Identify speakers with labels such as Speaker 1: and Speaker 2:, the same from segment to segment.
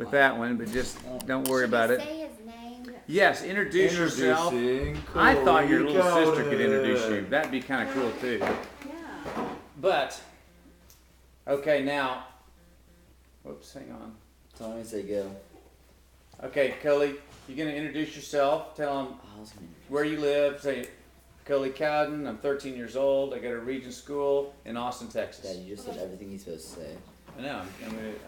Speaker 1: with that one, but just don't worry about it.
Speaker 2: Say his name.
Speaker 1: Yes, introduce yourself. I thought your little sister could introduce you. That'd be kind of cool too.
Speaker 2: Yeah.
Speaker 1: But, okay, now, whoops, hang on.
Speaker 3: Tell me to say go.
Speaker 1: Okay, Coley, you're going to introduce yourself. Tell them where you live. Say, Coley Cowden, I'm 13 years old. I go to Regent School in Austin, Texas.
Speaker 3: Dad, you just said everything he's supposed to say.
Speaker 1: I know.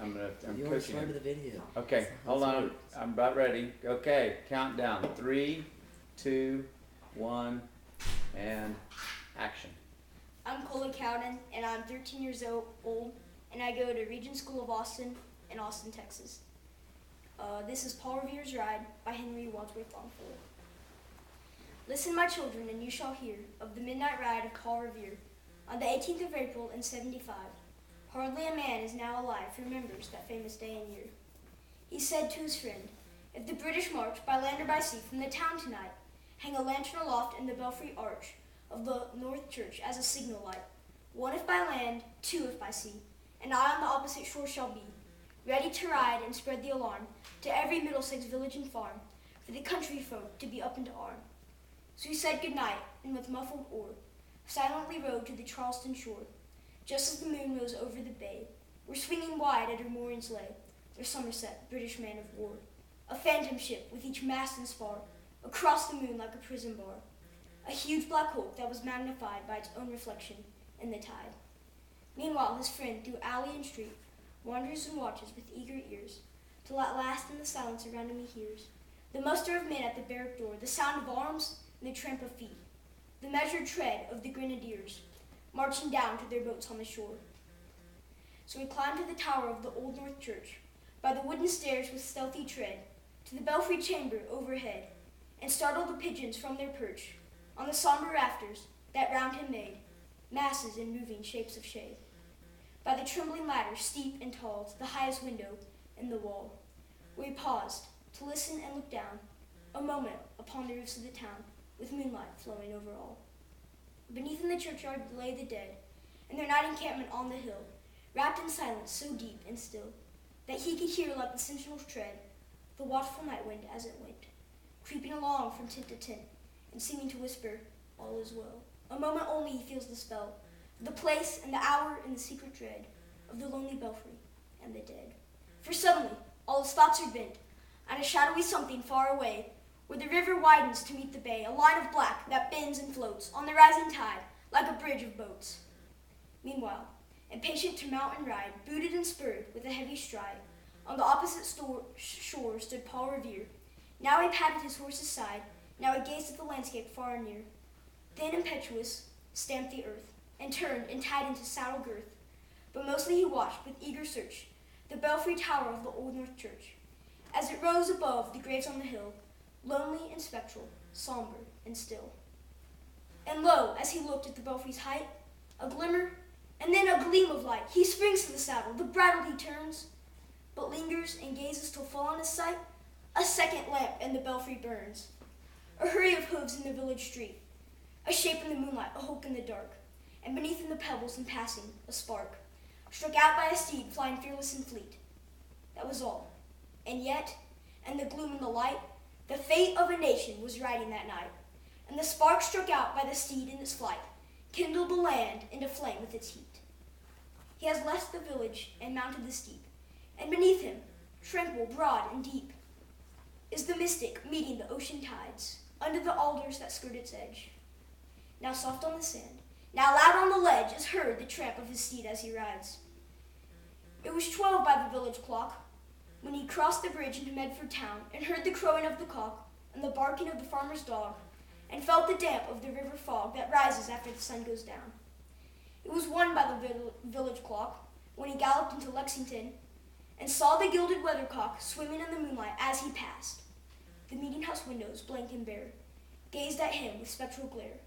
Speaker 1: I'm
Speaker 3: You already
Speaker 1: coaching
Speaker 3: started
Speaker 1: it.
Speaker 3: the video.
Speaker 1: Okay, hold on. I'm about ready. Okay, countdown. 3, 2, 1, and action.
Speaker 4: I'm Coley Cowden, and I'm 13 years old, and I go to Regent School of Austin in Austin, Texas. This is Paul Revere's Ride by Henry Wadsworth Longfellow. Listen, my children, and you shall hear of the midnight ride of Paul Revere on the 18th of April in 75. Hardly a man is now alive who remembers that famous day and year. He said to his friend, "If the British march by land or by sea from the town tonight, hang a lantern aloft in the belfry arch of the North Church as a signal light. 1 if by land, 2 if by sea, and I on the opposite shore shall be, ready to ride and spread the alarm to every Middlesex village and farm, for the country folk to be up and to arm." So he said good night, and with muffled oar, silently rowed to the Charleston shore, just as the moon rose over the bay, where swinging wide at her moorings lay their Somerset, British man of war, a phantom ship with each mast and spar, across the moon like a prison bar, a huge black hulk that was magnified by its own reflection in the tide. Meanwhile his friend through alley and street wanders and watches with eager ears, till at last in the silence around him he hears the muster of men at the barrack door, the sound of arms and the tramp of feet, the measured tread of the grenadiers, marching down to their boats on the shore. So he climbed to the tower of the old North Church, by the wooden stairs with stealthy tread, to the belfry chamber overhead, and startled the pigeons from their perch, on the somber rafters that round him made masses and moving shapes of shade. By the trembling ladder, steep and tall, to the highest window in the wall, where he paused to listen and look down, a moment upon the roofs of the town, with moonlight flowing over all. Beneath in the churchyard lay the dead, and their night encampment on the hill, wrapped in silence so deep and still, that he could hear like the sentinel's tread, the watchful night wind as it went, creeping along from tent to tent, and seeming to whisper, all is well. A moment only he feels the spell, of the place and the hour and the secret dread, of the lonely belfry and the dead. For suddenly, all his thoughts are bent, on a shadowy something far away, where the river widens to meet the bay, a line of black that bends and floats on the rising tide like a bridge of boats. Meanwhile, impatient to mount and ride, booted and spurred with a heavy stride, on the opposite shore stood Paul Revere. Now he patted his horse's side, now he gazed at the landscape far and near. Then impetuous, stamped the earth, and turned and tied into saddle girth. But mostly he watched with eager search the belfry tower of the old North Church, as it rose above the graves on the hill, lonely and spectral, somber and still. And lo, as he looked at the belfry's height, a glimmer, and then a gleam of light. He springs to the saddle, the bridle he turns, but lingers and gazes till full on his sight, a second lamp in the belfry burns. A hurry of hooves in the village street, a shape in the moonlight, a hulk in the dark, and beneath in the pebbles in passing, a spark, struck out by a steed flying fearless and fleet. That was all. And yet, in the gloom and the light, the fate of a nation was riding that night, and the spark struck out by the steed in its flight kindled the land into flame with its heat. He has left the village and mounted the steep, and beneath him, tranquil, broad, and deep, is the mystic meeting the ocean tides under the alders that skirt its edge. Now soft on the sand, now loud on the ledge is heard the tramp of his steed as he rides. It was 12 by the village clock when he crossed the bridge into Medford town and heard the crowing of the cock and the barking of the farmer's dog and felt the damp of the river fog that rises after the sun goes down. It was 1 by the village clock when he galloped into Lexington and saw the gilded weathercock swimming in the moonlight as he passed. The meeting-house windows, blank and bare, gazed at him with spectral glare,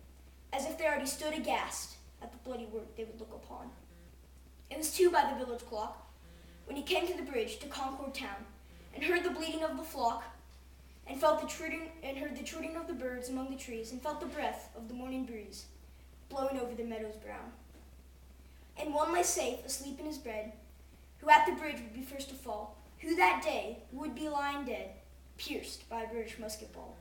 Speaker 4: as if they already stood aghast at the bloody work they would look upon. It was 2 by the village clock when he came to the bridge to Concord town and heard the bleating of the flock and felt the heard the twittering of the birds among the trees and felt the breath of the morning breeze blowing over the meadows brown. And one lay safe asleep in his bed, who at the bridge would be first to fall, who that day would be lying dead, pierced by a British musket ball.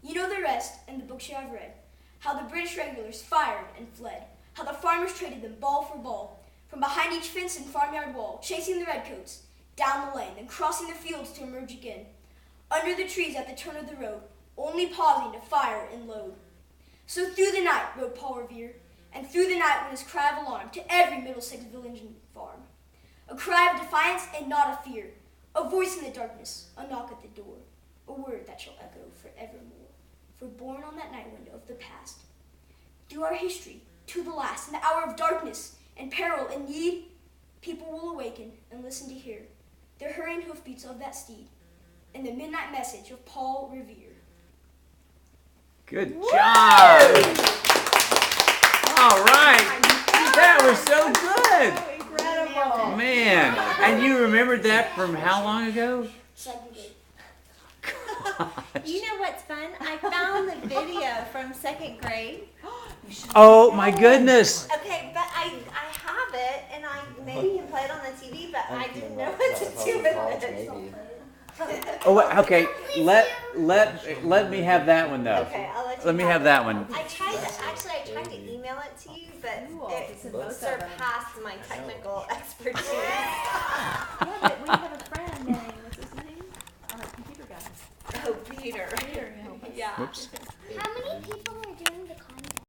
Speaker 4: You know the rest in the books you have read, how the British regulars fired and fled, how the farmers traded them ball for ball, from behind each fence and farmyard wall, chasing the redcoats down the lane, then crossing the fields to emerge again, under the trees at the turn of the road, only pausing to fire and load. So through the night rode Paul Revere, and through the night went his cry of alarm to every Middlesex village and farm. A cry of defiance and not of fear, a voice in the darkness, a knock at the door, a word that shall echo forevermore. For born on that night wind of the past, through our history to the last, in the hour of darkness and peril and need, people will awaken and listen to hear the hurrying hoofbeats of that steed and the midnight message of Paul Revere.
Speaker 1: Good job. All right. That was so good.
Speaker 2: Incredible.
Speaker 1: Man. And you remembered that from how long ago?
Speaker 4: Second grade.
Speaker 2: You know what's fun? I found the video from second grade.
Speaker 1: Oh my goodness.
Speaker 2: Okay, but I have it, and I maybe can play it on the TV, but I didn't know what to do with it.
Speaker 3: Maybe.
Speaker 1: Oh, wait, okay. Let me have that one though.
Speaker 2: Okay, I'll let you.
Speaker 1: Let me have that one.
Speaker 2: I tried to email it to you, but it surpassed my technical expertise.